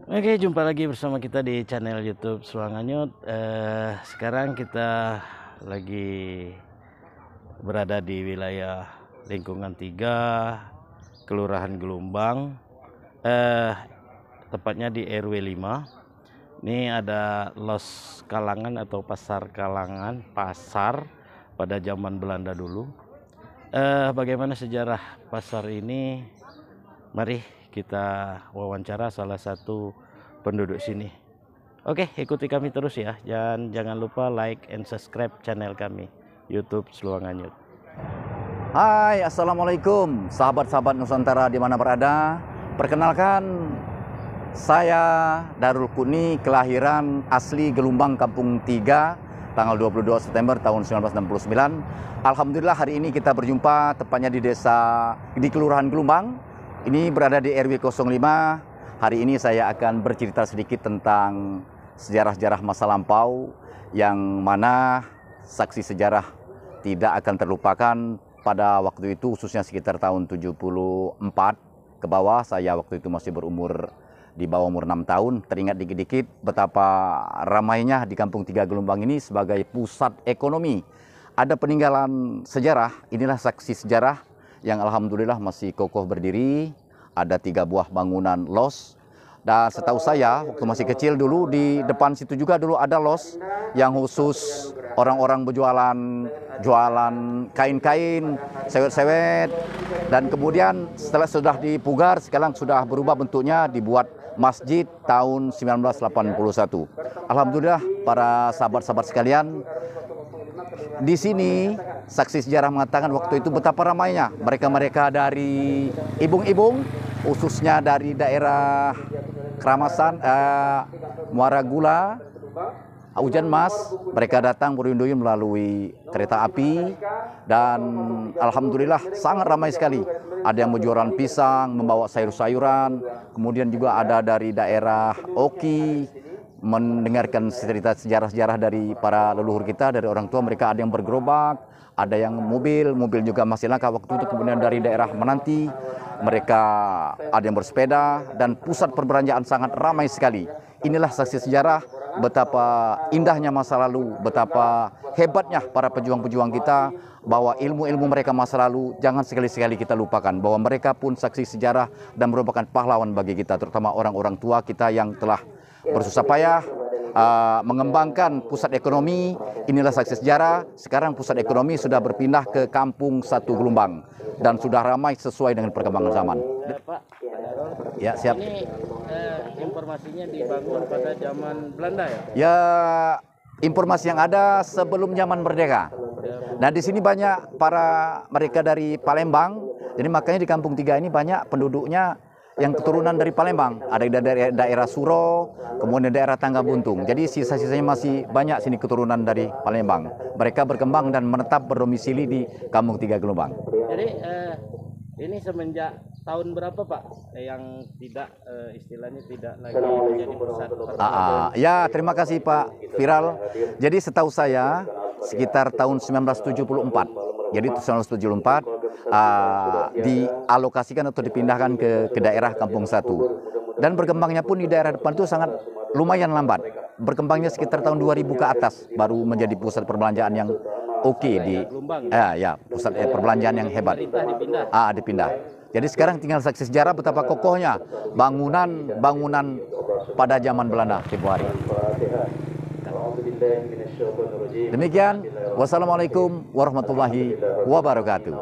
Oke, jumpa lagi bersama kita di channel YouTube Suanganyut. Sekarang kita lagi berada di wilayah lingkungan 3 Kelurahan Gelombang, tepatnya di RW 5. Ini ada Los Kalangan atau Pasar Kalangan, pasar pada zaman Belanda dulu. Bagaimana sejarah pasar ini? Mari kita wawancara salah satu penduduk sini. Oke, ikuti kami terus ya. Dan jangan lupa like and subscribe channel kami YouTube Sluanganyut. Hai, Assalamualaikum sahabat-sahabat Nusantara di mana berada. Perkenalkan, saya Darul Kuni, kelahiran asli Gelombang Kampung 3, tanggal 22 September tahun 1969. Alhamdulillah hari ini kita berjumpa tepatnya di Kelurahan Gelombang. Ini berada di RW 05. Hari ini saya akan bercerita sedikit tentang sejarah-sejarah masa lampau yang mana saksi sejarah tidak akan terlupakan pada waktu itu, khususnya sekitar tahun 74 ke bawah. Saya waktu itu masih berumur di bawah umur 6 tahun. Teringat dikit-dikit betapa ramainya di Kampung 3 Gelombang ini sebagai pusat ekonomi. Ada peninggalan sejarah, inilah saksi sejarah yang alhamdulillah masih kokoh berdiri. Ada 3 buah bangunan los. Dan setahu saya waktu masih kecil dulu di depan situ juga dulu ada los yang khusus orang-orang jualan kain-kain, sewet-sewet. Dan kemudian setelah sudah dipugar, sekarang sudah berubah bentuknya, dibuat masjid tahun 1981. Alhamdulillah para sahabat-sahabat sekalian, di sini saksi sejarah mengatakan waktu itu betapa ramainya mereka-mereka dari ibung-ibung, khususnya dari daerah Keramasan, Muara Gula, Hujan Mas. Mereka datang beruyun-uyun melalui kereta api dan alhamdulillah sangat ramai sekali. Ada yang berjualan pisang, membawa sayur-sayuran, kemudian juga ada dari daerah Oki, mendengarkan cerita sejarah-sejarah dari para leluhur kita, dari orang tua mereka. Ada yang bergerobak, ada yang mobil juga masih langka waktu itu. Kemudian dari daerah Menanti, mereka ada yang bersepeda, dan pusat perbelanjaan sangat ramai sekali. Inilah saksi sejarah betapa indahnya masa lalu, betapa hebatnya para pejuang-pejuang kita, bahwa ilmu-ilmu mereka masa lalu jangan sekali-sekali kita lupakan, bahwa mereka pun saksi sejarah dan merupakan pahlawan bagi kita, terutama orang-orang tua kita yang telah bersusah payah mengembangkan pusat ekonomi. Inilah saksi sejarah. Sekarang pusat ekonomi sudah berpindah ke Kampung 1 Gelombang dan sudah ramai sesuai dengan perkembangan zaman. Pak, Ya, siap. ini informasinya dibangun pada zaman Belanda ya? Ya, informasi yang ada sebelum zaman merdeka. Nah, di sini banyak mereka dari Palembang. Jadi makanya di Kampung 3 ini banyak penduduknya yang keturunan dari Palembang. Ada dari daerah Suro, kemudian daerah Tangga Buntung. Jadi sisa-sisanya masih banyak sini keturunan dari Palembang. Mereka berkembang dan menetap berdomisili di Kampung 3 Gelombang. Jadi ini semenjak tahun berapa Pak yang tidak istilahnya tidak lagi menjadi pusat perbelanjaan? Ya, terima kasih Pak Viral. Jadi setahu saya sekitar tahun 1974. Jadi 1974 dialokasikan atau dipindahkan ke daerah Kampung 1. Dan berkembangnya pun di daerah depan itu sangat lumayan lambat. Berkembangnya sekitar tahun 2000 ke atas baru menjadi pusat perbelanjaan yang oke di pusat perbelanjaan yang hebat. Dipindah. Jadi sekarang tinggal saksi sejarah betapa kokohnya bangunan pada zaman Belanda tempo hari. Demikian, wassalamualaikum warahmatullahi wabarakatuh.